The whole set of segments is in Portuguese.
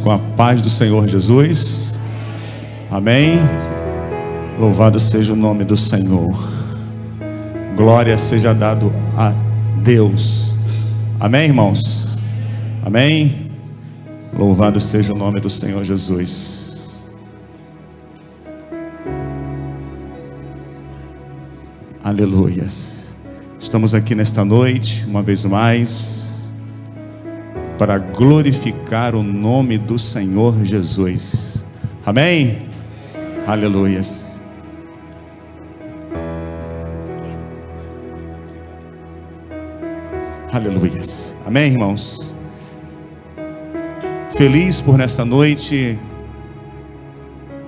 com a paz do Senhor Jesus. Amém. Louvado seja o nome do Senhor. Glória seja dado a Deus. Amém, irmãos? Amém. Louvado seja o nome do Senhor Jesus. Aleluias. Estamos aqui nesta noite, uma vez mais, para glorificar o nome do Senhor Jesus. Amém? Aleluias. Aleluias. Amém, irmãos? Feliz por nesta noite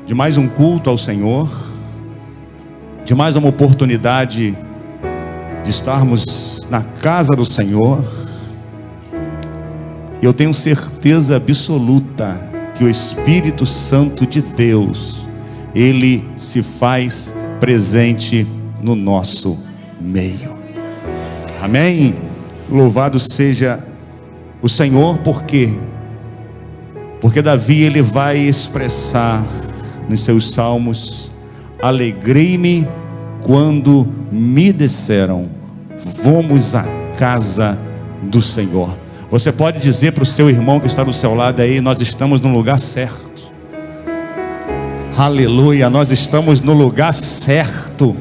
de mais um culto ao Senhor, de mais uma oportunidade de estarmos na casa do Senhor. E eu tenho certeza absoluta que o Espírito Santo de Deus, Ele se faz presente no nosso meio. Amém? Louvado seja o Senhor, porque Davi, ele vai expressar nos seus salmos: alegrei-me quando me disseram, vamos à casa do Senhor. Você pode dizer para o seu irmão que está do seu lado aí: nós estamos no lugar certo. Aleluia, nós estamos no lugar certo.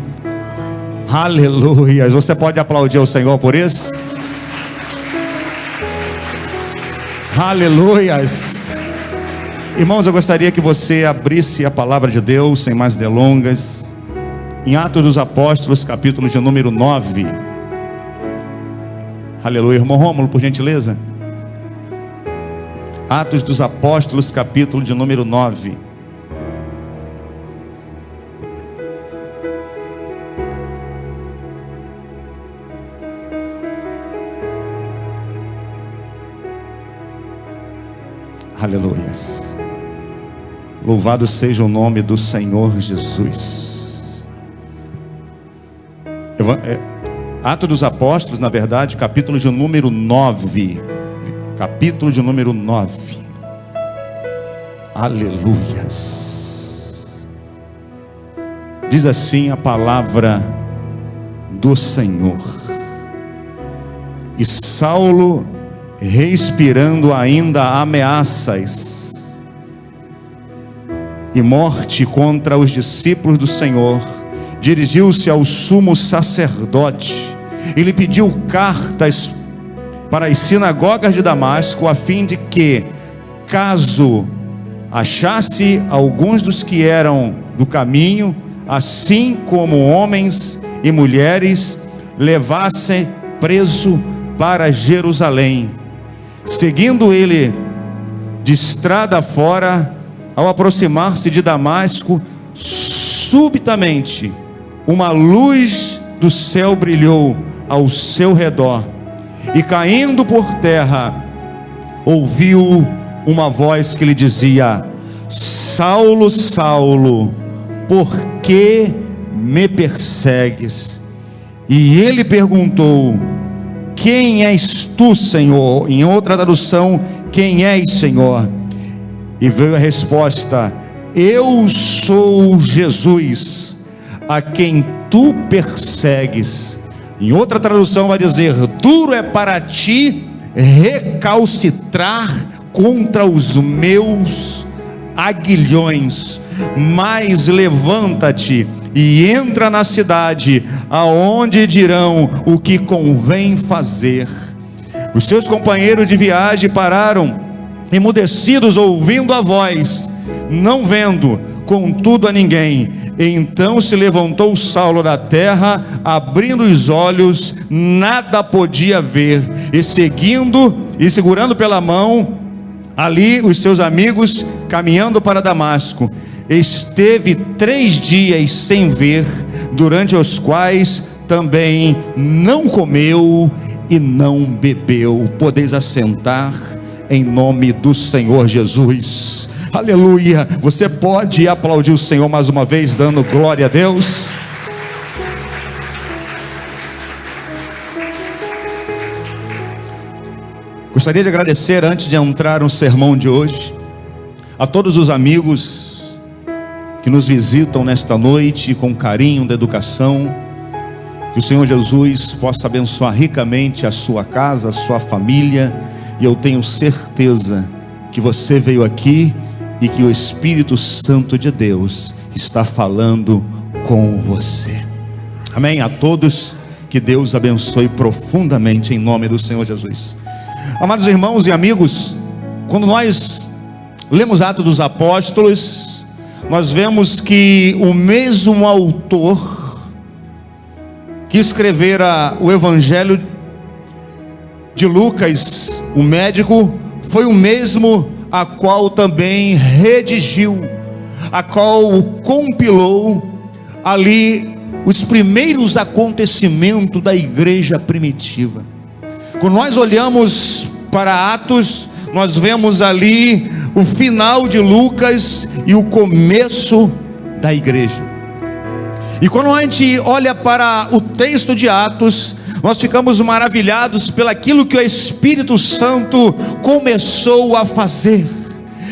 Aleluia. Você pode aplaudir ao Senhor por isso? Aleluias. Irmãos, eu gostaria que você abrisse a palavra de Deus, sem mais delongas, em Atos dos Apóstolos, capítulo de número 9. Aleluia. Irmão Rômulo, por gentileza. Atos dos Apóstolos, capítulo de número 9. Aleluias. Louvado seja o nome do Senhor Jesus. Atos dos Apóstolos, na verdade, capítulo de número 9. Capítulo de número 9. Aleluias. Diz assim a palavra do Senhor. E Saulo, respirando ainda ameaças e morte contra os discípulos do Senhor, dirigiu-se ao sumo sacerdote e lhe pediu cartas para as sinagogas de Damasco, a fim de que, caso achasse alguns dos que eram do caminho, assim como homens e mulheres, levasse preso para Jerusalém. Seguindo ele de estrada fora, ao aproximar-se de Damasco, subitamente uma luz do céu brilhou ao seu redor, e caindo por terra, ouviu uma voz que lhe dizia: Saulo, Saulo, por que me persegues? E ele perguntou: quem és tu, Senhor? Em outra tradução, quem és, Senhor? E veio a resposta: eu sou Jesus, a quem tu persegues. Em outra tradução vai dizer: duro é para ti recalcitrar contra os meus aguilhões, mas levanta-te e entra na cidade, aonde dirão o que convém fazer. Os seus companheiros de viagem pararam, emudecidos, ouvindo a voz, não vendo, contudo, a ninguém. Então se levantou Saulo da terra, abrindo os olhos, nada podia ver, e seguindo e segurando pela mão ali os seus amigos, caminhando para Damasco. Esteve 3 dias sem ver, durante os quais também não comeu e não bebeu. Podeis assentar em nome do Senhor Jesus. Aleluia. Você pode aplaudir o Senhor mais uma vez, dando glória a Deus. Gostaria de agradecer, antes de entrar no sermão de hoje, A todos os amigos que nos visitam nesta noite com carinho da educação, que o Senhor Jesus possa abençoar ricamente a sua casa, a sua família, e eu tenho certeza que você veio aqui e que o Espírito Santo de Deus está falando com você. Amém? A todos, que Deus abençoe profundamente em nome do Senhor Jesus. Amados irmãos e amigos, quando nós lemos Atos dos Apóstolos, nós vemos que o mesmo autor que escrevera o Evangelho de Lucas, o médico, foi o mesmo a qual também redigiu, a qual compilou ali os primeiros acontecimentos da igreja primitiva. Quando nós olhamos para Atos, nós vemos ali o final de Lucas e o começo da igreja. E quando a gente olha para o texto de Atos, nós ficamos maravilhados pelaquilo que o Espírito Santo começou a fazer.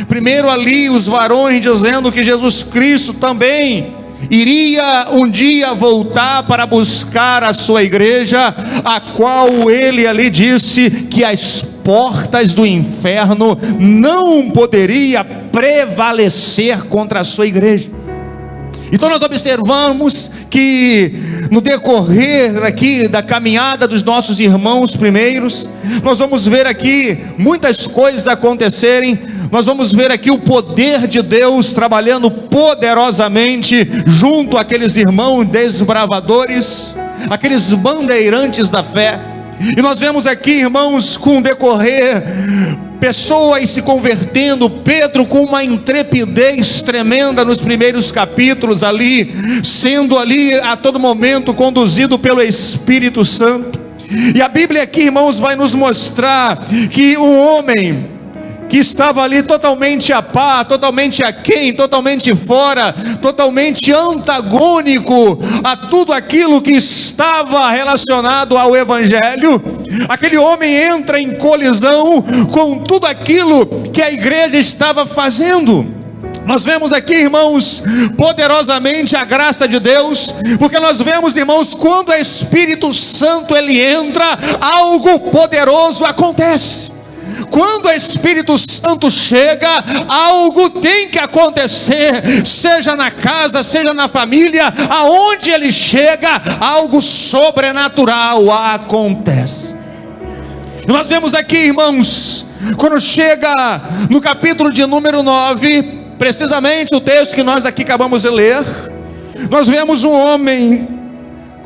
Primeiro ali os varões dizendo que Jesus Cristo também iria um dia voltar para buscar a sua igreja, a qual ele ali disse que as portas do inferno não poderia prevalecer contra a sua igreja. Então nós observamos que no decorrer aqui da caminhada dos nossos irmãos primeiros, nós vamos ver aqui muitas coisas acontecerem. Nós vamos ver aqui o poder de Deus trabalhando poderosamente junto àqueles irmãos desbravadores, aqueles bandeirantes da fé. E nós vemos aqui, irmãos, com o decorrer, pessoas se convertendo. Pedro com uma intrepidez tremenda nos primeiros capítulos ali, sendo ali a todo momento conduzido pelo Espírito Santo. E a Bíblia aqui, irmãos, vai nos mostrar que um homem que estava ali totalmente a par, totalmente aquém, totalmente fora, totalmente antagônico a tudo aquilo que estava relacionado ao Evangelho, aquele homem entra em colisão com tudo aquilo que a igreja estava fazendo. Nós vemos aqui, irmãos, poderosamente a graça de Deus, porque nós vemos, irmãos, quando o Espírito Santo ele entra, algo poderoso acontece. Quando o Espírito Santo chega, algo tem que acontecer, seja na casa, seja na família, aonde ele chega, algo sobrenatural acontece. E nós vemos aqui, irmãos, quando chega no capítulo de número 9, precisamente o texto que nós aqui acabamos de ler, nós vemos um homem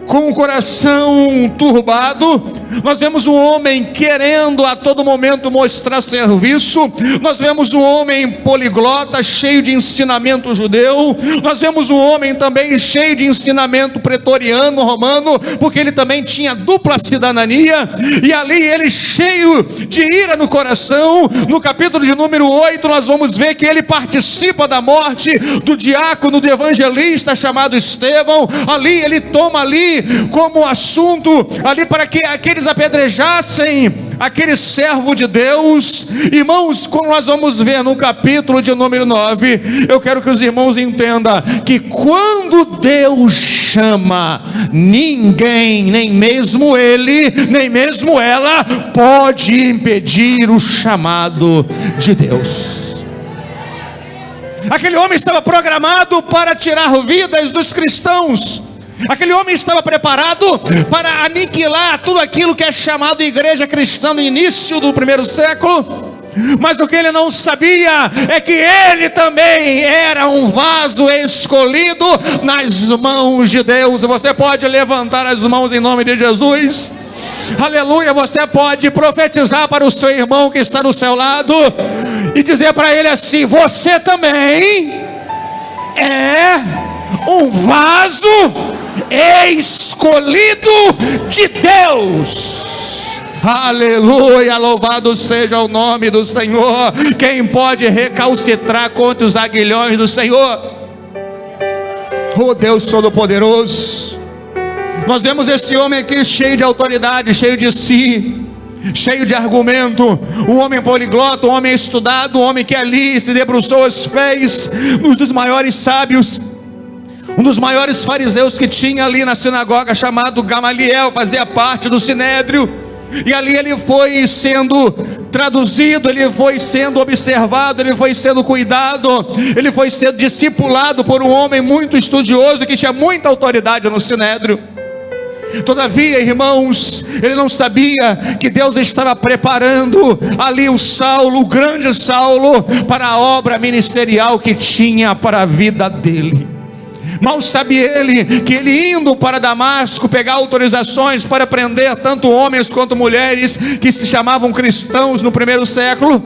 com o coração turbado. Nós vemos um homem querendo a todo momento mostrar serviço. Nós vemos um homem poliglota, cheio de ensinamento judeu. Nós vemos um homem também cheio de ensinamento pretoriano, romano, porque ele também tinha dupla cidadania. E ali ele cheio de ira no coração. No capítulo de número 8 nós vamos ver que ele participa da morte do diácono, do evangelista chamado Estevão. Ali ele toma ali como assunto ali para que aqueles apedrejassem aquele servo de Deus. Irmãos, como nós vamos ver no capítulo de número 9, eu quero que os irmãos entendam que quando Deus chama, ninguém, nem mesmo ele, nem mesmo ela, pode impedir o chamado de Deus. Aquele homem estava programado para tirar vidas dos cristãos. Aquele homem estava preparado para aniquilar tudo aquilo que é chamado igreja cristã no início do primeiro século. Mas o que ele não sabia é que ele também era um vaso escolhido nas mãos de Deus. Você pode levantar as mãos em nome de Jesus. Aleluia. Você pode profetizar para o seu irmão que está do seu lado e dizer para ele assim: você também é um vaso escolhido de Deus. Aleluia, louvado seja o nome do Senhor. Quem pode recalcitrar contra os aguilhões do Senhor? Oh Deus Todo-Poderoso. Nós vemos esse homem aqui cheio de autoridade, cheio de si. cheio de argumento, um homem poliglota, um homem estudado, um homem que ali se debruçou aos pés um dos maiores sábios, um dos maiores fariseus que tinha ali na sinagoga, chamado Gamaliel, fazia parte do Sinédrio. E ali ele foi sendo traduzido, ele foi sendo observado, ele foi sendo cuidado, ele foi sendo discipulado por um homem muito estudioso, que tinha muita autoridade no Sinédrio. Todavia, irmãos, ele não sabia que Deus estava preparando ali o Saulo, o grande Saulo, para a obra ministerial que tinha para a vida dele. Mal sabe ele que ele indo para Damasco pegar autorizações para prender tanto homens quanto mulheres que se chamavam cristãos no primeiro século,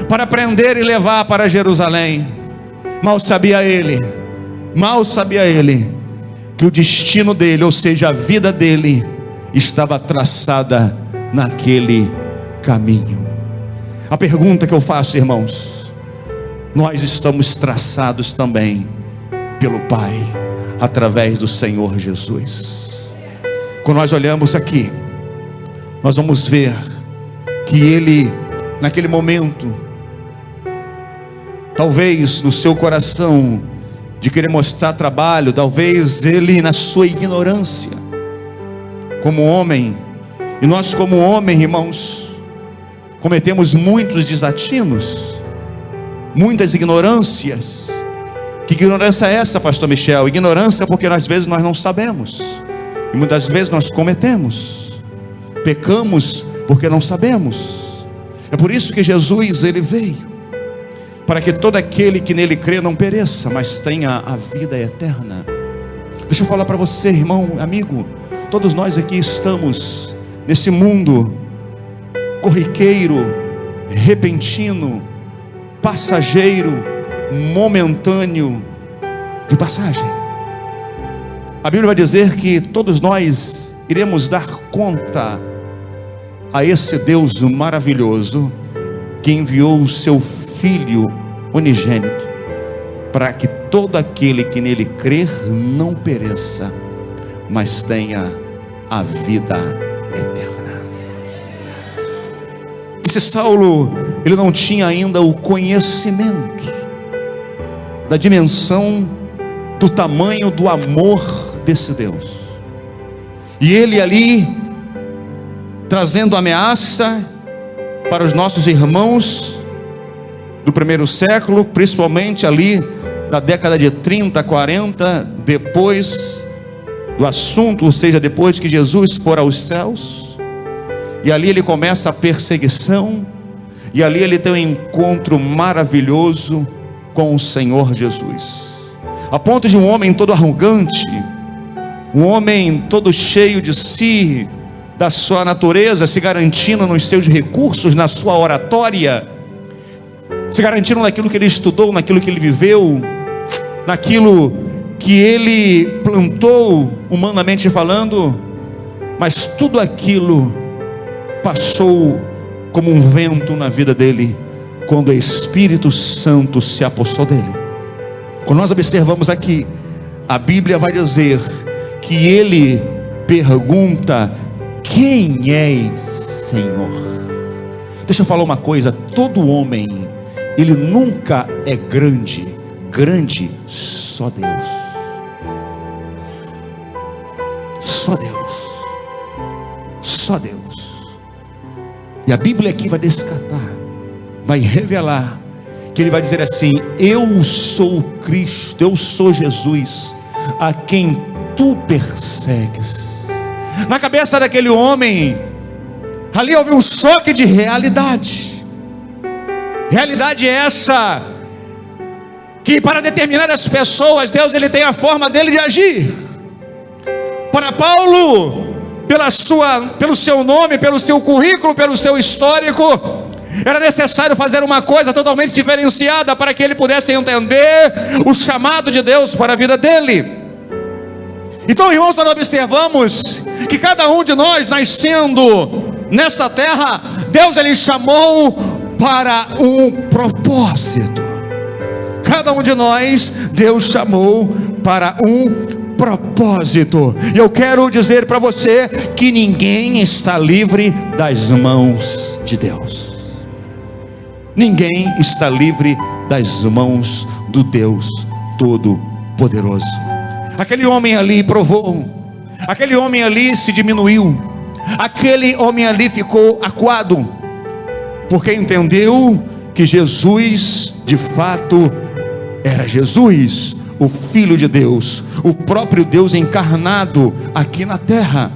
para prender e levar para Jerusalém. Mal sabia ele que o destino dele, ou seja, a vida dele, estava traçada naquele caminho. A pergunta que eu faço, irmãos: nós estamos traçados também pelo Pai, através do Senhor Jesus. Quando nós olhamos aqui, nós vamos ver que ele, naquele momento, talvez no seu coração de querer mostrar trabalho, talvez ele na sua ignorância, como homem, e nós como homem, irmãos, cometemos muitos desatinos, muitas ignorâncias. Que ignorância é essa, pastor Michel? Ignorância porque às vezes nós não sabemos, e muitas vezes nós cometemos, pecamos porque não sabemos. É por isso que Jesus, ele veio, para que todo aquele que nele crê não pereça, mas tenha a vida eterna. Deixa eu falar para você, irmão, amigo, todos nós aqui estamos nesse mundo corriqueiro, repentino, passageiro, momentâneo, de passagem. A Bíblia vai dizer que todos nós iremos dar conta a esse Deus maravilhoso, que enviou o seu Filho unigênito, para que todo aquele que nele crer não pereça, mas tenha a vida eterna. Esse Saulo, ele não tinha ainda o conhecimento da dimensão, do tamanho do amor desse Deus. E ele ali, trazendo ameaça para os nossos irmãos do primeiro século, principalmente ali da década de 30, 40, depois do assunto, ou seja, depois que Jesus for aos céus. E ali ele começa a perseguição, e ali ele tem um encontro maravilhoso com o Senhor Jesus, a ponto de um homem todo arrogante, um homem todo cheio de si, da sua natureza, se garantindo nos seus recursos, na sua oratória, se garantindo naquilo que ele estudou, naquilo que ele viveu, naquilo que ele plantou, humanamente falando, mas tudo aquilo passou como um vento na vida dele, quando o Espírito Santo se apossou dele. Quando nós observamos aqui, a Bíblia vai dizer que ele pergunta: quem és, Senhor? Deixa eu falar uma coisa: todo homem, ele nunca é grande, grande só Deus. Só Deus. Só Deus. E a Bíblia aqui vai descartar, vai revelar, que ele vai dizer assim: eu sou o Cristo, eu sou Jesus, a quem tu persegues. Na cabeça daquele homem, ali houve um choque de realidade. Realidade essa, que para determinadas pessoas, Deus ele tem a forma dele de agir. Para Paulo, pelo seu nome, pelo seu currículo, pelo seu histórico, era necessário fazer uma coisa totalmente diferenciada para que ele pudesse entender o chamado de Deus para a vida dele. Então, irmãos, nós observamos que cada um de nós, nascendo nessa terra, Deus ele chamou para um propósito. Cada um de nós, Deus chamou para um propósito. E eu quero dizer para você que ninguém está livre das mãos de Deus. Ninguém está livre das mãos do Deus Todo-Poderoso. Aquele homem ali provou, aquele homem ali se diminuiu, aquele homem ali ficou acuado, porque entendeu que Jesus de fato era Jesus, o Filho de Deus, o próprio Deus encarnado aqui na terra.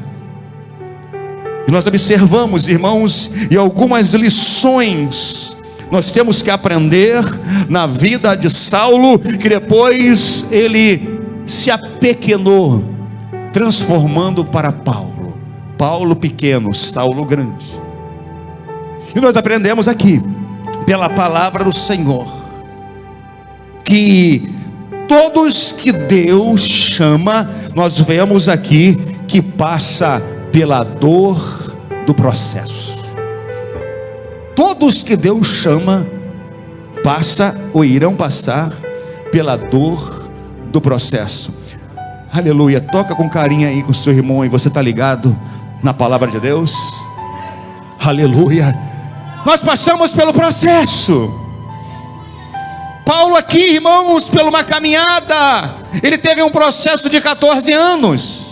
E nós observamos, irmãos, e algumas lições nós temos que aprender na vida de Saulo, que depois ele se apequenou, transformando para Paulo. Paulo pequeno, Saulo grande. E nós aprendemos aqui, pela palavra do Senhor, que todos que Deus chama, nós vemos aqui que passa pela dor do processo. Todos que Deus chama, passa ou irão passar pela dor do processo. Aleluia, toca com carinho aí com o seu irmão, e você está ligado na palavra de Deus? Aleluia, nós passamos pelo processo. Paulo aqui, irmãos, pela uma caminhada, ele teve um processo de 14 anos.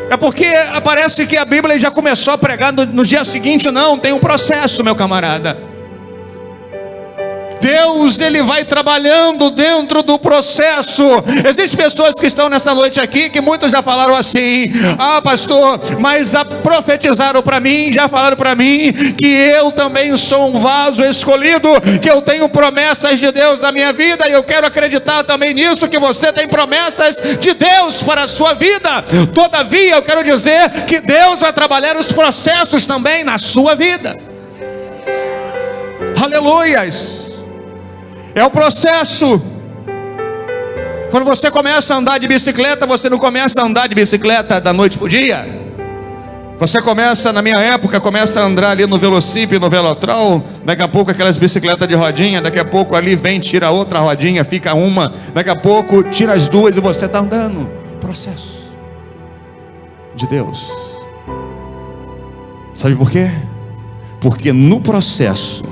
É porque parece que a Bíblia já começou a pregar no dia seguinte. Não, tem um processo, meu camarada. Deus, ele vai trabalhando dentro do processo. Existem pessoas que estão nessa noite aqui, que muitos já falaram assim: ah, pastor, mas profetizaram para mim, já falaram para mim, que eu também sou um vaso escolhido, que eu tenho promessas de Deus na minha vida, e eu quero acreditar também nisso, que você tem promessas de Deus para a sua vida. Todavia, eu quero dizer que Deus vai trabalhar os processos também na sua vida. Aleluias. É o processo. Quando você começa a andar de bicicleta, você não começa a andar de bicicleta da noite para o dia. Você começa, na minha época, começa a andar ali no Velocip, no Velotrol. Daqui a pouco aquelas bicicletas de rodinha. Daqui a pouco ali vem, tira outra rodinha, fica uma. Daqui a pouco tira as duas e você está andando. Processo de Deus. Sabe por quê? Porque no processo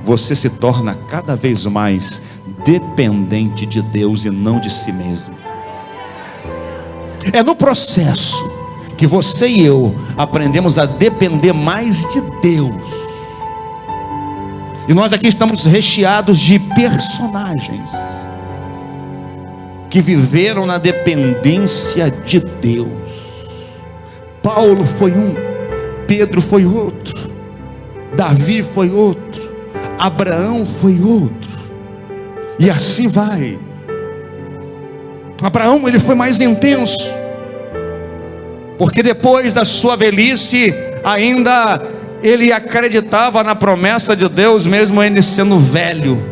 você se torna cada vez mais dependente de Deus e não de si mesmo. É no processo que você e eu aprendemos a depender mais de Deus. E nós aqui estamos recheados de personagens que viveram na dependência de Deus. Paulo foi um, Pedro foi outro, Davi foi outro, Abraão foi outro, e assim vai. Abraão, ele foi mais intenso, porque depois da sua velhice, ainda ele acreditava na promessa de Deus, mesmo ele sendo velho.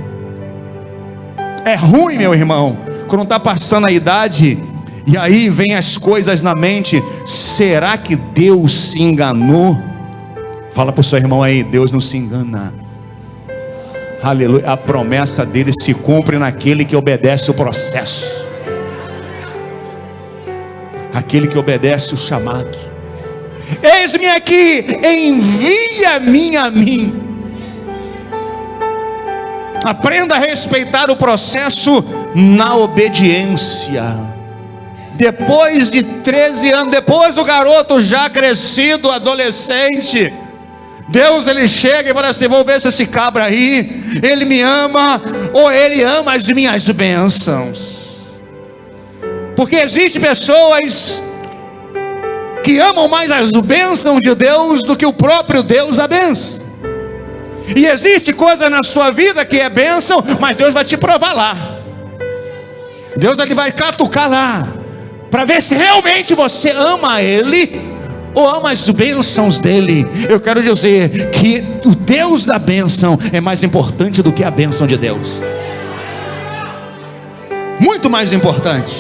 É ruim, meu irmão, quando está passando a idade, e aí vem as coisas na mente: será que Deus se enganou? Fala para o seu irmão aí: Deus não se engana. Aleluia, a promessa dele se cumpre naquele que obedece o processo, aquele que obedece o chamado. Eis-me aqui, envia-me a mim. Aprenda a respeitar o processo na obediência. Depois de 13 anos, depois do garoto já crescido, adolescente, Deus, ele chega e fala assim: vou ver se esse cabra aí, ele me ama, ou ele ama as minhas bênçãos. Porque existem pessoas que amam mais as bênçãos de Deus do que o próprio Deus a bênção. E existe coisa na sua vida que é bênção, mas Deus vai te provar lá. Deus, ele vai catucar lá, para ver se realmente você ama Ele ou ama as bênçãos dele. Eu quero dizer que o Deus da bênção é mais importante do que a bênção de Deus. Muito mais importante.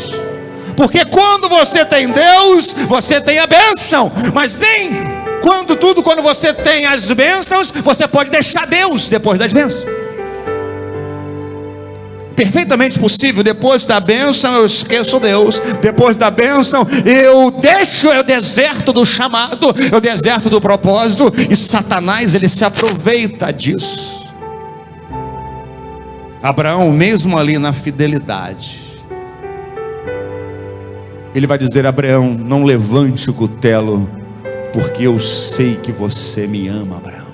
Porque quando você tem Deus, você tem a bênção. Mas nem quando você tem as bênçãos, você pode deixar Deus depois das bênçãos. perfeitamente possível. Depois da bênção eu esqueço Deus, depois da bênção eu deserto do chamado, eu deserto do propósito, e Satanás, ele se aproveita disso. Abraão, mesmo ali na fidelidade, ele vai dizer: Abraão, não levante o cutelo, porque eu sei que você me ama, Abraão.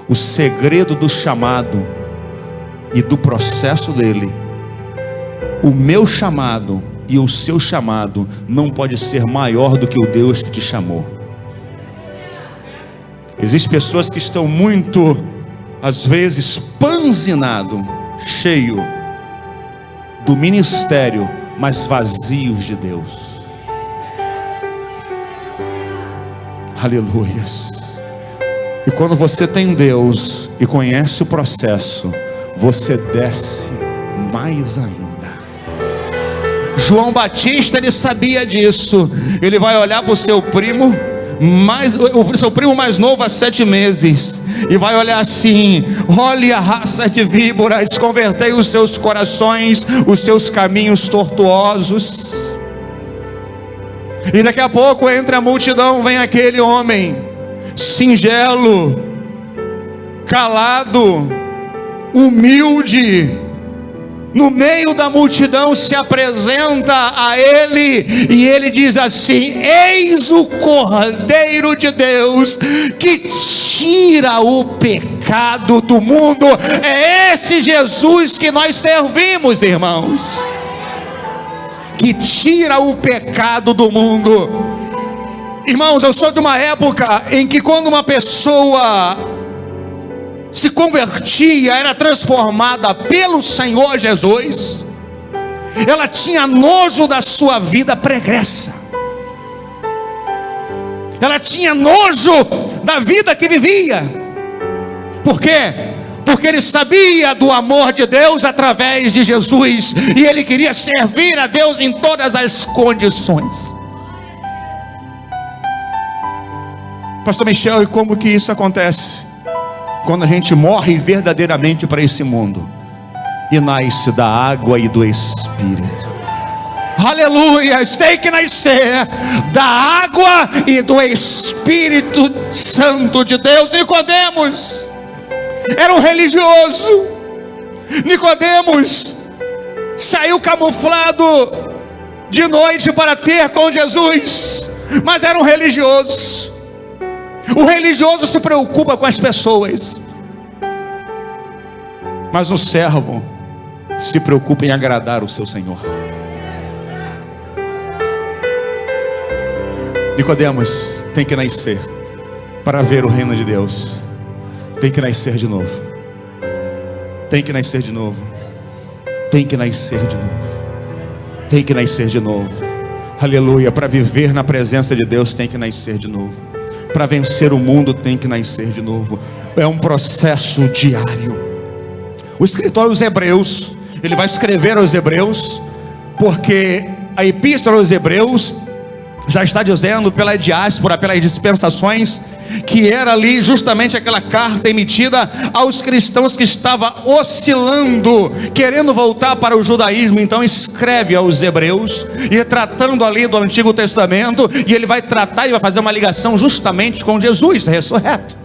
O segredo do chamado e do processo dele, o meu chamado e o seu chamado não pode ser maior do que o Deus que te chamou. Existem pessoas que estão muito, às vezes, panzinado, cheio do ministério, mas vazios de Deus. Aleluias. E quando você tem Deus e conhece o processo, você desce mais ainda. João Batista, ele sabia disso. Ele vai olhar para o seu primo mais novo há 7 meses, e vai olhar assim: olhe a raça de víboras, convertei os seus corações, os seus caminhos tortuosos. E daqui a pouco, entre a multidão, vem aquele homem singelo, calado, humilde. No meio da multidão se apresenta a ele, e ele diz assim: eis o Cordeiro de Deus que tira o pecado do mundo. É esse Jesus que nós servimos, irmãos, que tira o pecado do mundo. Irmãos, eu sou de uma época em que, quando uma pessoa se convertia, era transformada pelo Senhor Jesus, ela tinha nojo da sua vida pregressa, ela tinha nojo da vida que vivia. Por quê? Porque ele sabia do amor de Deus através de Jesus, e ele queria servir a Deus em todas as condições. Pastor Michel, e como que isso acontece? Quando a gente morre verdadeiramente para esse mundo e nasce da água e do Espírito. Aleluia! Tem que nascer da água e do Espírito Santo de Deus. Nicodemos era um religioso. Nicodemos saiu camuflado de noite para ter com Jesus, mas era um religioso. O religioso se preocupa com as pessoas, mas o servo se preocupa em agradar o seu Senhor. Nicodemos tem que nascer para ver o reino de Deus. Tem que nascer de novo. Tem que nascer de novo. Tem que nascer de novo. Tem que nascer de novo. Aleluia. Para viver na presença de Deus tem que nascer de novo. Para vencer o mundo tem que nascer de novo. É um processo diário. O escritor aos Hebreus, ele vai escrever aos Hebreus, porque a epístola aos Hebreus já está dizendo pela diáspora, pelas dispensações, que era ali justamente aquela carta emitida aos cristãos que estavam oscilando, querendo voltar para o judaísmo. Então escreve aos Hebreus, e tratando ali do Antigo Testamento, e ele vai tratar e vai fazer uma ligação justamente com Jesus ressurreto.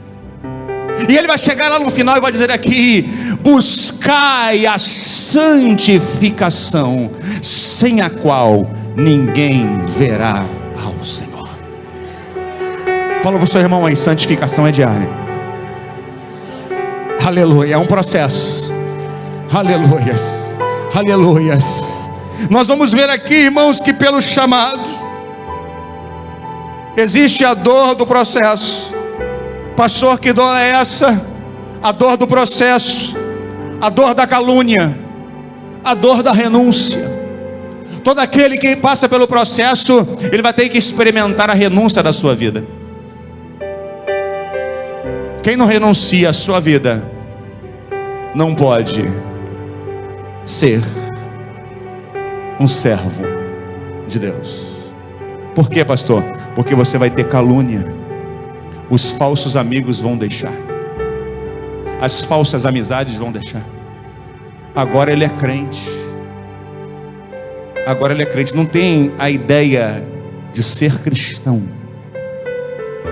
E ele vai chegar lá no final e vai dizer aqui: buscai a santificação, sem a qual ninguém verá ao Senhor. Fala para o seu irmão aí: santificação é diária. Aleluia, é um processo. Aleluias, aleluias. Nós vamos ver aqui, irmãos, que pelo chamado existe a dor do processo. Pastor, que dor é essa? A dor do processo, a dor da calúnia, a dor da renúncia. Todo aquele que passa pelo processo, ele vai ter que experimentar a renúncia da sua vida. Quem não renuncia à sua vida não pode ser um servo de Deus. Por quê, pastor? Porque você vai ter calúnia. Os falsos amigos vão deixar, as falsas amizades vão deixar, agora ele é crente. Agora ele é crente. Não tem a ideia de ser cristão.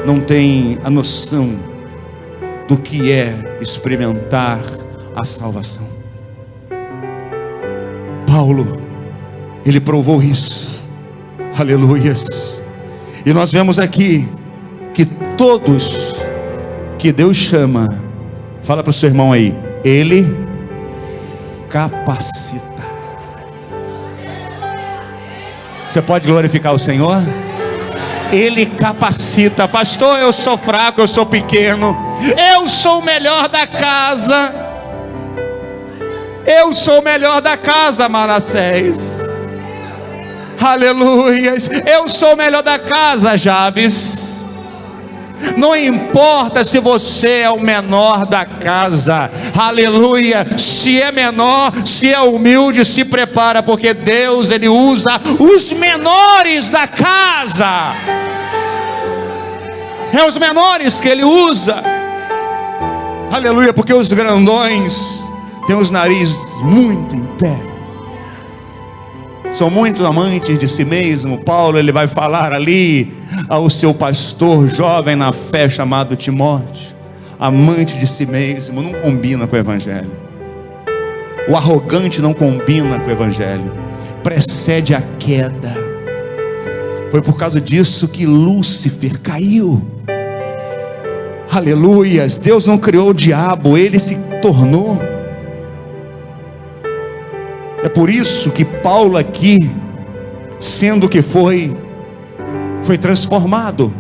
Não tem a noção do que é experimentar a salvação. Paulo, ele provou isso. Aleluias. E nós vemos aqui que todos que Deus chama, fala para o seu irmão aí, ele capacita. Você pode glorificar o Senhor? Ele capacita. Pastor, eu sou fraco, eu sou pequeno, eu sou o melhor da casa. Eu sou o melhor da casa, Manassés. Aleluias. Eu sou o melhor da casa, Jabes. Não importa se você é o menor da casa, aleluia. Se é menor, se é humilde, se prepara, porque Deus, Ele usa os menores da casa. É os menores que Ele usa, aleluia, porque os grandões têm os narizes muito em pé, são muito amantes de si mesmo. Paulo, ele vai falar ali ao seu pastor jovem na fé chamado Timóteo, amante de si mesmo, não combina com o evangelho. O arrogante não combina com o evangelho, precede a queda. Foi por causa disso que Lúcifer caiu. Aleluias. Deus não criou o diabo, ele se tornou. É por isso que Paulo aqui, sendo o que foi transformado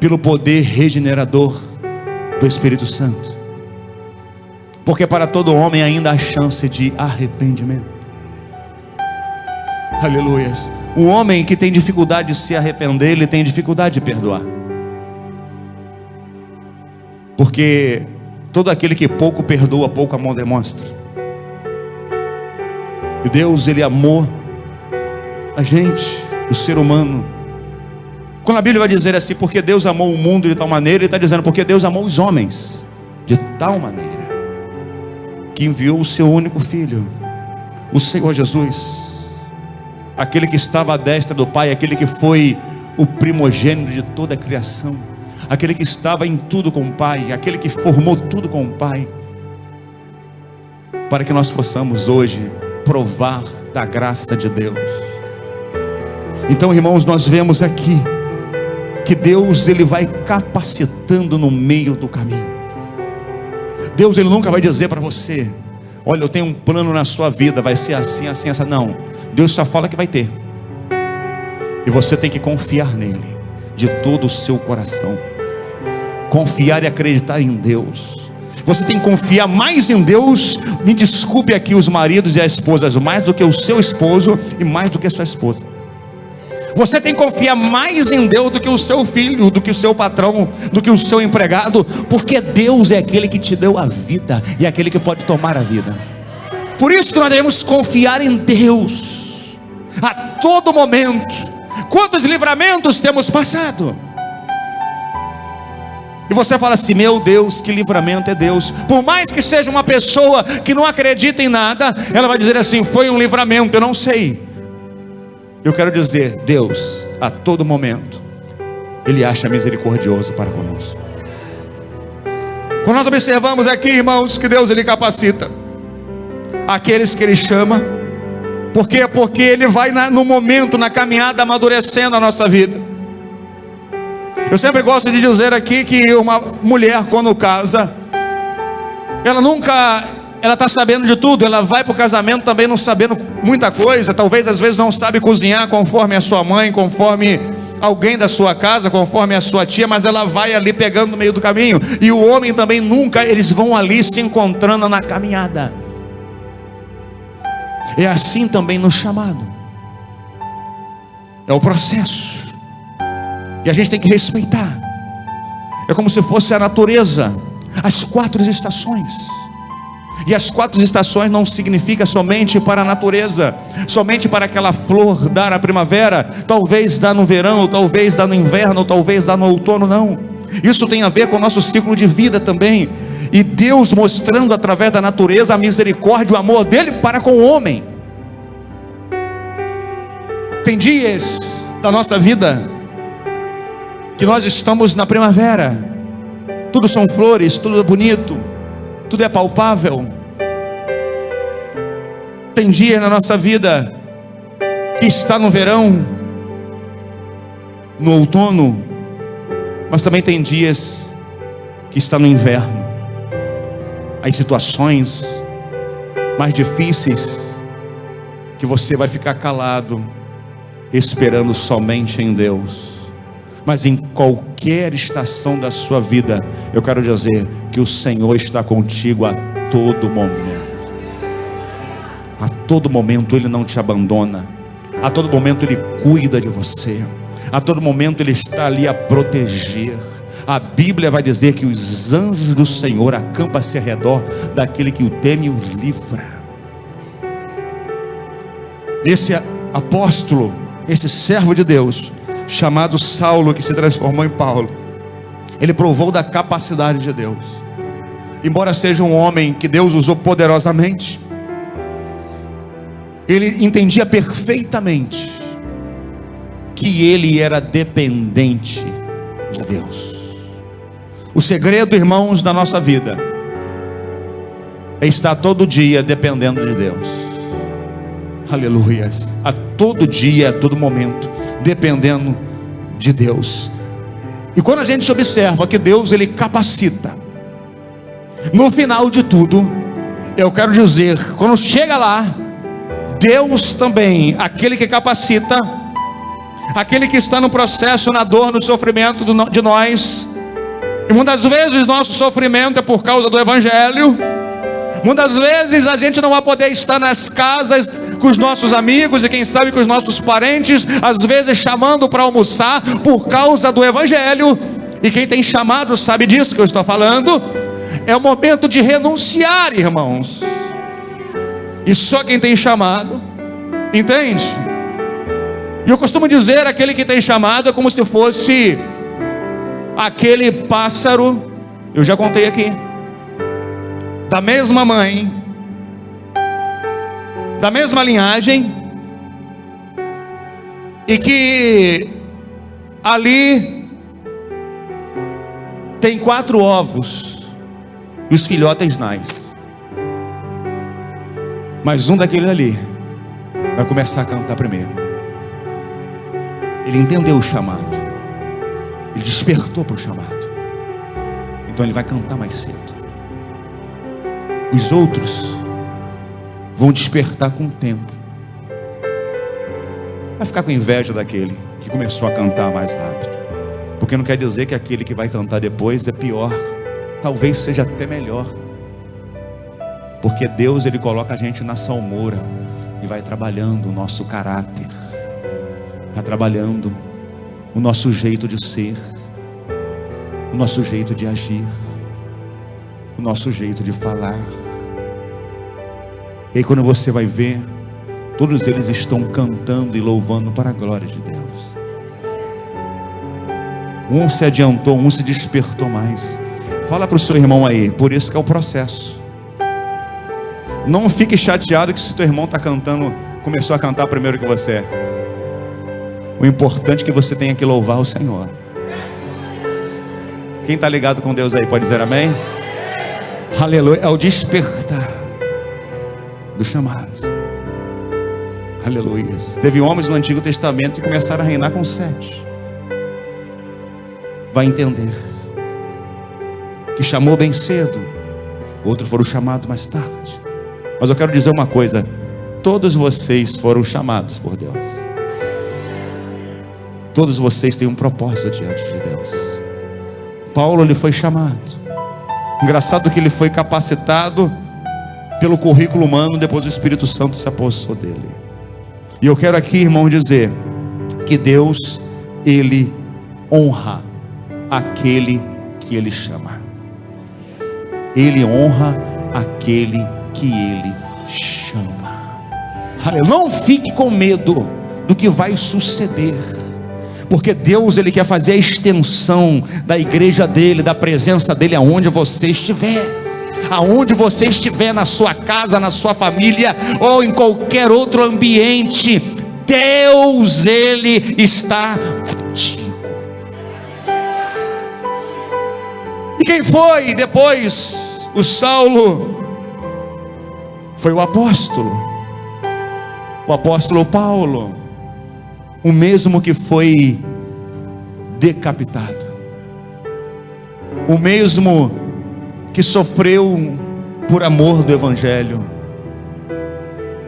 pelo poder regenerador do Espírito Santo. Porque para todo homem ainda há chance de arrependimento. Aleluias. Um homem que tem dificuldade de se arrepender, ele tem dificuldade de perdoar. Porque todo aquele que pouco perdoa, pouco amor demonstra. E Deus, Ele amou a gente, o ser humano. Quando a Bíblia vai dizer assim, porque Deus amou o mundo de tal maneira, Ele está dizendo, porque Deus amou os homens de tal maneira, que enviou o seu único Filho, o Senhor Jesus, aquele que estava à destra do Pai, aquele que foi o primogênito de toda a criação, aquele que estava em tudo com o Pai, aquele que formou tudo com o Pai, para que nós possamos hoje provar da graça de Deus. Então, irmãos, nós vemos aqui que Deus, Ele vai capacitando no meio do caminho. Deus, Ele nunca vai dizer para você, olha, eu tenho um plano na sua vida, vai ser assim, assim, essa. Não, Deus só fala que vai ter. E você tem que confiar nele de todo o seu coração. Confiar e acreditar em Deus. Você tem que confiar mais em Deus. Me desculpe aqui os maridos e as esposas, mais do que o seu esposo e mais do que a sua esposa. Você tem que confiar mais em Deus do que o seu filho, do que o seu patrão, do que o seu empregado, porque Deus é aquele que te deu a vida e é aquele que pode tomar a vida. Por isso que nós devemos confiar em Deus a todo momento. Quantos livramentos temos passado? E você fala assim, meu Deus, que livramento é Deus. Por mais que seja uma pessoa que não acredita em nada, ela vai dizer assim, foi um livramento, eu não sei. Eu quero dizer, Deus, a todo momento, Ele acha misericordioso para conosco. Quando nós observamos aqui, irmãos, que Deus, Ele capacita aqueles que Ele chama. Por quê? Porque Ele vai no momento, na caminhada, amadurecendo a nossa vida. Eu sempre gosto de dizer aqui que uma mulher, quando casa, ela está sabendo de tudo. Ela vai para o casamento também não sabendo muita coisa. Talvez às vezes não sabe cozinhar conforme a sua mãe, conforme alguém da sua casa, conforme a sua tia, mas ela vai ali pegando no meio do caminho. E o homem também nunca, eles vão ali se encontrando na caminhada. É assim também no chamado. É o processo. E a gente tem que respeitar. É como se fosse a natureza, as 4 estações. E as 4 estações não significa somente para a natureza, somente para aquela flor dar na primavera, talvez dá no verão, talvez dá no inverno, talvez dá no outono, não. Isso tem a ver com o nosso ciclo de vida também. E Deus mostrando através da natureza a misericórdia, o amor dele para com o homem. Tem dias da nossa vida que nós estamos na primavera, tudo são flores, tudo é bonito, tudo é palpável. Tem dias na nossa vida que está no verão, no outono, mas também tem dias que está no inverno. As situações mais difíceis, que você vai ficar calado, esperando somente em Deus. Mas em qualquer estação da sua vida, eu quero dizer que o Senhor está contigo a todo momento. A todo momento Ele não te abandona. A todo momento Ele cuida de você. A todo momento Ele está ali a proteger. A Bíblia vai dizer que os anjos do Senhor acampam-se ao redor daquele que o teme e o livra. Esse apóstolo, esse servo de Deus, chamado Saulo, que se transformou em Paulo, ele provou da capacidade de Deus. Embora seja um homem que Deus usou poderosamente, ele entendia perfeitamente que ele era dependente de Deus. O segredo, irmãos, da nossa vida é estar todo dia dependendo de Deus. Aleluias. A todo dia, a todo momento, dependendo de Deus. E quando a gente observa que Deus, Ele capacita, no final de tudo, eu quero dizer, quando chega lá, Deus também, aquele que capacita, aquele que está no processo, na dor, no sofrimento de nós. E muitas vezes nosso sofrimento é por causa do Evangelho. Muitas vezes a gente não vai poder estar nas casas com os nossos amigos e quem sabe com os nossos parentes, às vezes chamando para almoçar por causa do Evangelho. E quem tem chamado sabe disso que eu estou falando. É o momento de renunciar, irmãos. E só quem tem chamado entende. E eu costumo dizer, aquele que tem chamado é como se fosse aquele pássaro, eu já contei aqui, da mesma mãe, da mesma linhagem, e que ali tem 4 ovos, e os filhotes nascem. Mas um daquele ali vai começar a cantar primeiro. Ele entendeu o chamado. Ele despertou para o chamado. Então ele vai cantar mais cedo. Os outros vão despertar com o tempo. Vai ficar com inveja daquele que começou a cantar mais rápido. Porque não quer dizer que aquele que vai cantar depois é pior. Talvez seja até melhor. Porque Deus, Ele coloca a gente na salmoura e vai trabalhando o nosso caráter, vai trabalhando o nosso jeito de ser, o nosso jeito de agir, o nosso jeito de falar. E aí quando você vai ver, todos eles estão cantando e louvando para a glória de Deus. Um se adiantou, um se despertou mais. Fala para o seu irmão aí, por isso que é o processo. Não fique chateado que se teu irmão está cantando, começou a cantar primeiro que você. O importante é que você tenha que louvar o Senhor. Quem está ligado com Deus aí pode dizer amém? Aleluia. É o despertar do chamado. Aleluia. Teve homens no Antigo Testamento que começaram a reinar com 7. Vai entender que chamou bem cedo, outros foram chamados mais tarde. Mas eu quero dizer uma coisa: todos vocês foram chamados por Deus. Todos vocês têm um propósito diante de Deus. Paulo, ele foi chamado. Engraçado que ele foi capacitado pelo currículo humano, depois o Espírito Santo se apossou dele. E eu quero aqui, irmão, dizer que Deus, Ele honra aquele que Ele chama. Ele honra aquele que Ele chama. Não fique com medo do que vai suceder, porque Deus, Ele quer fazer a extensão da igreja dEle, da presença dEle aonde você estiver. aonde você estiver, na sua casa, na sua família ou em qualquer outro ambiente, Deus, Ele está contigo. E quem foi depois o Saulo? Foi o apóstolo Paulo, o mesmo que foi decapitado, o mesmo que sofreu por amor do Evangelho.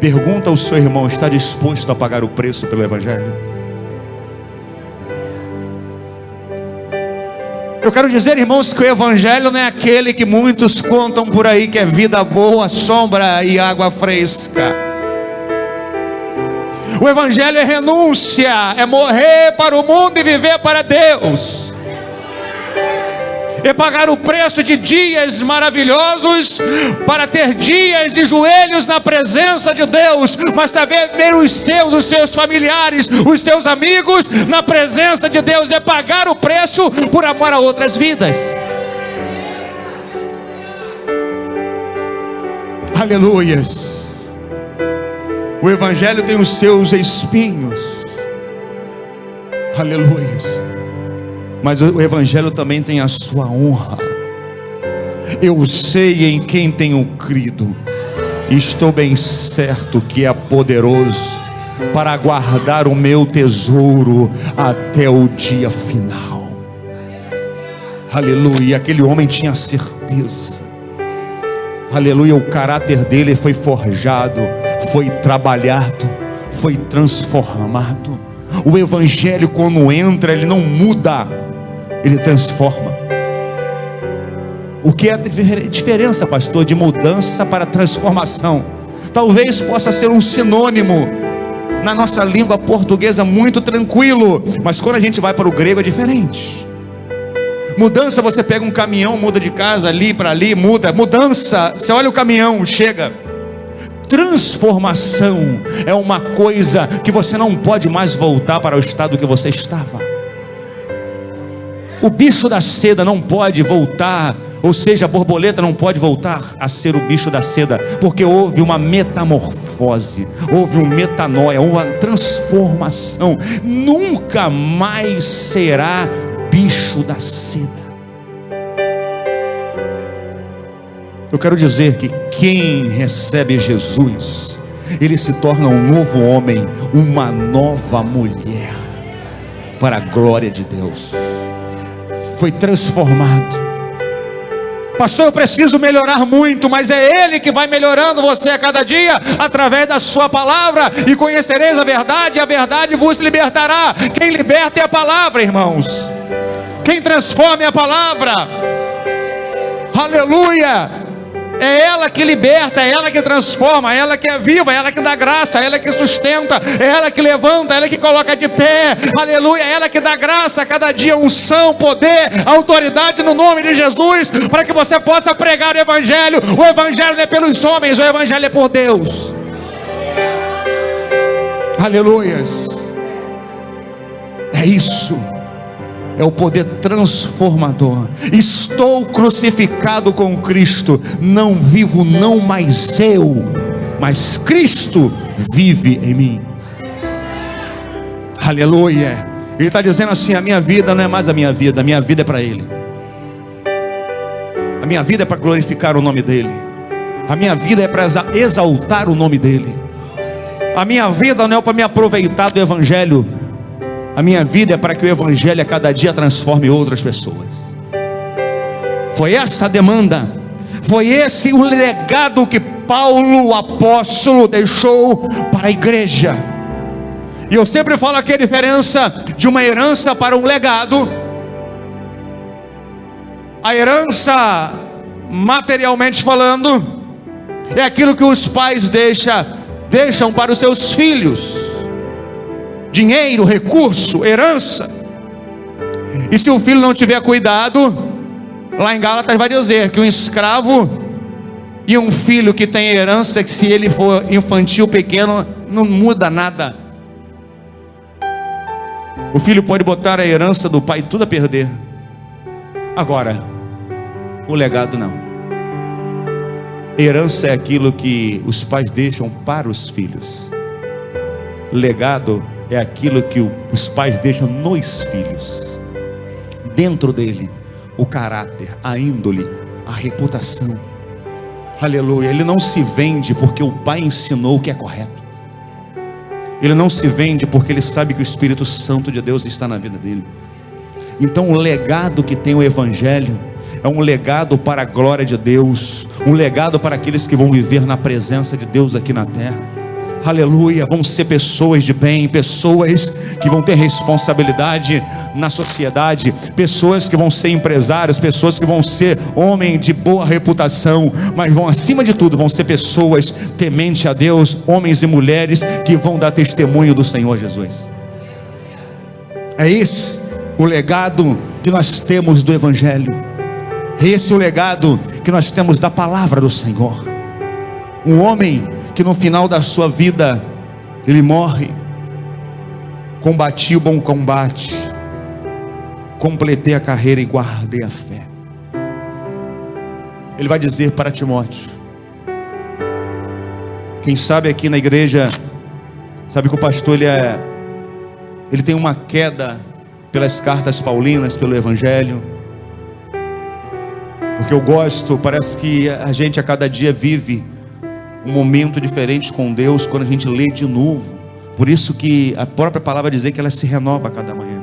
Pergunta ao seu irmão: está disposto a pagar o preço pelo Evangelho? Eu quero dizer, irmãos, que o Evangelho não é aquele que muitos contam por aí, que é vida boa, sombra e água fresca. O Evangelho é renúncia, é morrer para o mundo e viver para Deus. É pagar o preço de dias maravilhosos para ter dias de joelhos na presença de Deus, mas também ver os seus familiares, os seus amigos na presença de Deus. É pagar o preço por amor a outras vidas. Aleluias. O Evangelho tem os seus espinhos. Aleluias. Mas o Evangelho também tem a sua honra. Eu sei em quem tenho crido, e estou bem certo que é poderoso para guardar o meu tesouro até o dia final. Aleluia. Aquele homem tinha certeza. Aleluia. O caráter dele foi forjado, foi trabalhado, foi transformado. O Evangelho, quando entra, ele não muda, ele transforma. O que é a diferença, pastor, de mudança para transformação? Talvez possa ser um sinônimo na nossa língua portuguesa muito tranquilo, mas quando a gente vai para o grego é diferente. Mudança, você pega um caminhão, muda de casa ali para ali, muda. Mudança, você olha o caminhão, chega. Transformação é uma coisa que você não pode mais voltar para o estado que você estava. O bicho da seda não pode voltar, ou seja, a borboleta não pode voltar a ser o bicho da seda, porque houve uma metamorfose, houve uma metanoia, uma transformação. Nunca mais será bicho da seda. Eu quero dizer que quem recebe Jesus, ele se torna um novo homem, uma nova mulher, para a glória de Deus. Foi transformado. Pastor, eu preciso melhorar muito, mas é Ele que vai melhorando você a cada dia, através da sua palavra. E conhecereis a verdade, e a verdade vos libertará. Quem liberta é a palavra, irmãos. Quem transforma é a palavra. Aleluia. É ela que liberta, é ela que transforma, é ela que é viva, é ela que dá graça, é ela que sustenta, é ela que levanta, é ela que coloca de pé. Aleluia, é ela que dá graça a cada dia, unção, poder, autoridade no nome de Jesus, para que você possa pregar o Evangelho. O Evangelho não é pelos homens, o Evangelho é por Deus. Aleluias. É isso. É o poder transformador. Estou crucificado com Cristo. Não vivo não mais eu, mas Cristo vive em mim. Aleluia. Ele está dizendo assim: a minha vida não é mais a minha vida é para Ele. A minha vida é para glorificar o nome dEle. A minha vida é para exaltar o nome dEle. A minha vida não é para me aproveitar do Evangelho. A minha vida é para que o Evangelho a cada dia transforme outras pessoas. Foi essa a demanda. Foi esse o legado que Paulo, o apóstolo, deixou para a igreja. E eu sempre falo aqui a diferença de uma herança para um legado. A herança, materialmente falando, é aquilo que os pais deixam para os seus filhos. Dinheiro, recurso, herança. E se o filho não tiver cuidado, lá em Gálatas vai dizer que um escravo e um filho que tem herança, que se ele for infantil, pequeno, não muda nada. O filho pode botar a herança do pai tudo a perder. Agora, o legado não. Herança é aquilo que os pais deixam para os filhos. Legado é aquilo que os pais deixam nos filhos. Dentro dele, o caráter, a índole, a reputação. Aleluia. Ele não se vende porque o pai ensinou o que é correto. Ele não se vende porque ele sabe que o Espírito Santo de Deus está na vida dele. Então o legado que tem o Evangelho é um legado para a glória de Deus, um legado para aqueles que vão viver na presença de Deus aqui na terra. Aleluia. Vão ser pessoas de bem, pessoas que vão ter responsabilidade na sociedade, pessoas que vão ser empresários, pessoas que vão ser homens de boa reputação, mas vão, acima de tudo, vão ser pessoas tementes a Deus, homens e mulheres que vão dar testemunho do Senhor Jesus. É esse o legado que nós temos do Evangelho. É esse o legado que nós temos da palavra do Senhor. Um homem que no final da sua vida ele morre: combati o bom combate, completei a carreira e guardei a fé. Ele vai dizer para Timóteo. Quem sabe aqui na igreja sabe que o pastor ele tem uma queda pelas cartas paulinas, pelo Evangelho, porque eu gosto, parece que a gente a cada dia vive um momento diferente com Deus quando a gente lê de novo. Por isso que a própria palavra diz que ela se renova a cada manhã.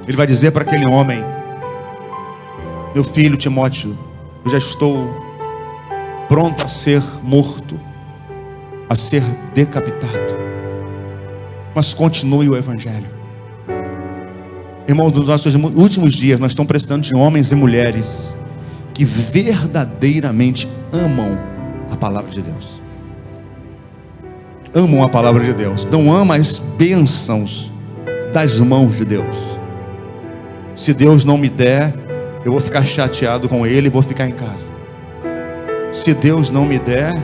Ele vai dizer para aquele homem: meu filho Timóteo, eu já estou pronto a ser morto, a ser decapitado, mas continue o Evangelho. Irmãos, nos nossos últimos dias nós estamos precisando de homens e mulheres que verdadeiramente amam a palavra de Deus. Amam a palavra de Deus. Não amam as bênçãos das mãos de Deus. Se Deus não me der, eu vou ficar chateado com Ele e vou ficar em casa. Se Deus não me der,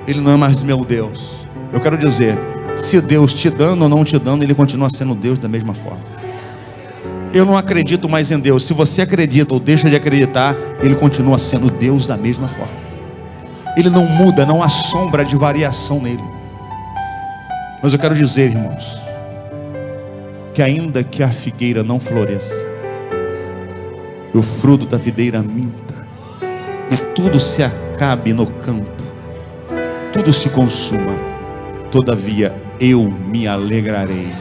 Ele não é mais meu Deus. Eu quero dizer, se Deus te dando ou não te dando, Ele continua sendo Deus da mesma forma. Eu não acredito mais em Deus. Se você acredita ou deixa de acreditar, Ele continua sendo Deus da mesma forma. Ele não muda, não há sombra de variação nele. Mas eu quero dizer, irmãos, que ainda que a figueira não floresça, e o fruto da videira minta, e tudo se acabe no campo, tudo se consuma, todavia eu me alegrarei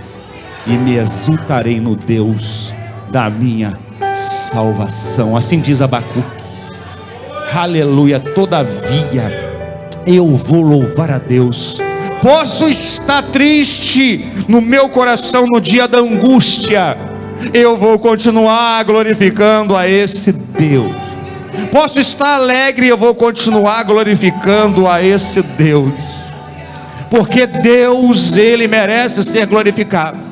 e me exultarei no Deus da minha salvação. Assim diz Abacuque. Aleluia. Todavia eu vou louvar a Deus. Posso estar triste no meu coração no dia da angústia, eu vou continuar glorificando a esse Deus. Posso estar alegre, eu vou continuar glorificando a esse Deus, porque Deus, Ele merece ser glorificado.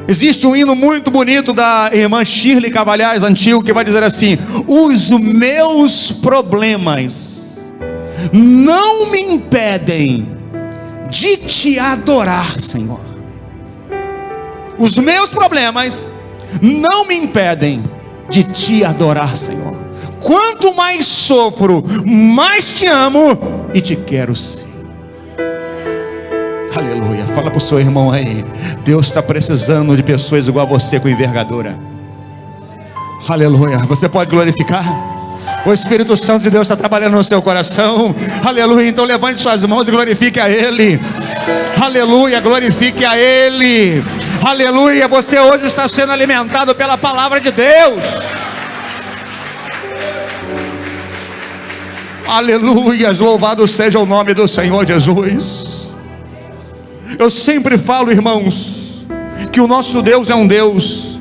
Existe um hino muito bonito da irmã Shirley Cavalhais, antigo, que vai dizer assim: os meus problemas não me impedem de te adorar, Senhor. Os meus problemas não me impedem de te adorar, Senhor. Quanto mais sofro, mais te amo e te quero sim. Aleluia. Fala para o seu irmão aí: Deus está precisando de pessoas igual a você, com envergadura. Aleluia. Você pode glorificar? O Espírito Santo de Deus está trabalhando no seu coração. Aleluia. Então levante suas mãos e glorifique a Ele. Aleluia. Glorifique a Ele. Aleluia. Você hoje está sendo alimentado pela palavra de Deus. Aleluia. Louvado seja o nome do Senhor Jesus. Eu sempre falo, irmãos, que o nosso Deus é um Deus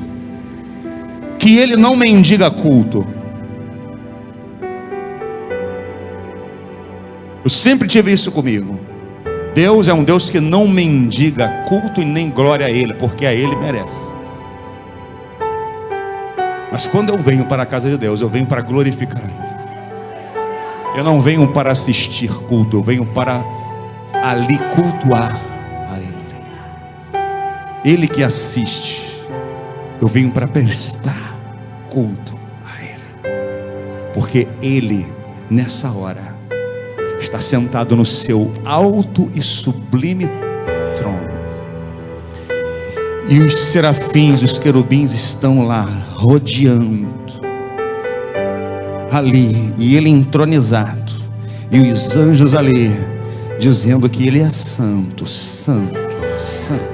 que Ele não mendiga culto. Eu sempre tive isso comigo. Deus é um Deus que não mendiga culto e nem glória a Ele, porque a Ele merece. Mas quando eu venho para a casa de Deus, eu venho para glorificar a Ele. Eu não venho para assistir culto, eu venho para ali cultuar a Ele. Ele que assiste, eu venho para prestar culto a Ele. porque Ele, nessa hora, está sentado no seu alto e sublime trono. E os serafins, os querubins estão lá, rodeando, ali, e Ele entronizado, e os anjos ali, dizendo que Ele é santo, santo, santo,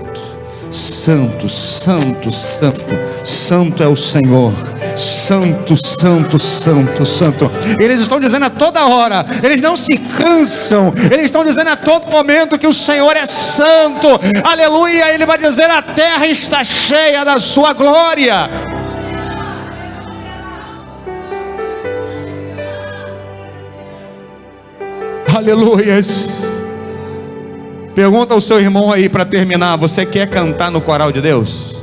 santo, santo, santo, santo é o Senhor, santo, santo, santo, santo. Eles estão dizendo a toda hora, eles não se cansam, eles estão dizendo a todo momento que o Senhor é santo, aleluia. Ele vai dizer: a terra está cheia da sua glória. Aleluias. Pergunta ao seu irmão aí para terminar: você quer cantar no coral de Deus?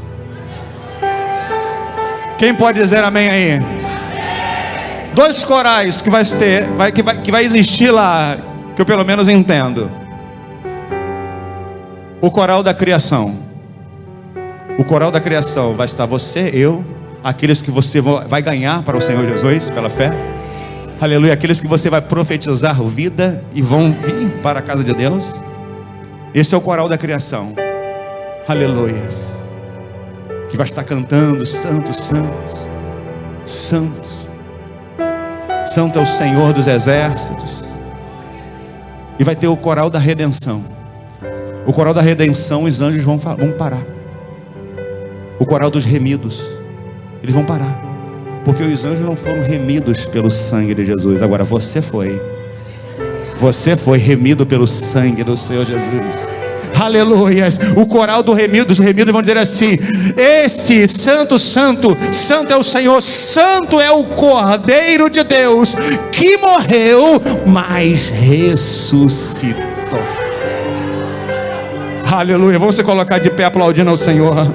Quem pode dizer amém aí? Amém. Dois corais que vai existir lá, que eu pelo menos entendo. O coral da criação. O coral da criação vai estar você, eu, aqueles que você vai ganhar para o Senhor Jesus pela fé. Aleluia, aqueles que você vai profetizar vida e vão vir para a casa de Deus. Esse é o coral da criação. Aleluia. Que vai estar cantando: santo, santo, santo, santo é o Senhor dos exércitos. E vai ter o coral da redenção. O coral da redenção, os anjos vão parar. O coral dos remidos, eles vão parar, porque os anjos não foram remidos pelo sangue de Jesus. Agora você foi remido pelo sangue do Senhor Jesus. Aleluias. O coral dos remidos vão dizer assim: esse santo, santo, santo é o Senhor, santo é o Cordeiro de Deus, que morreu, mas ressuscitou. Aleluia. Vamos se colocar de pé aplaudindo ao Senhor.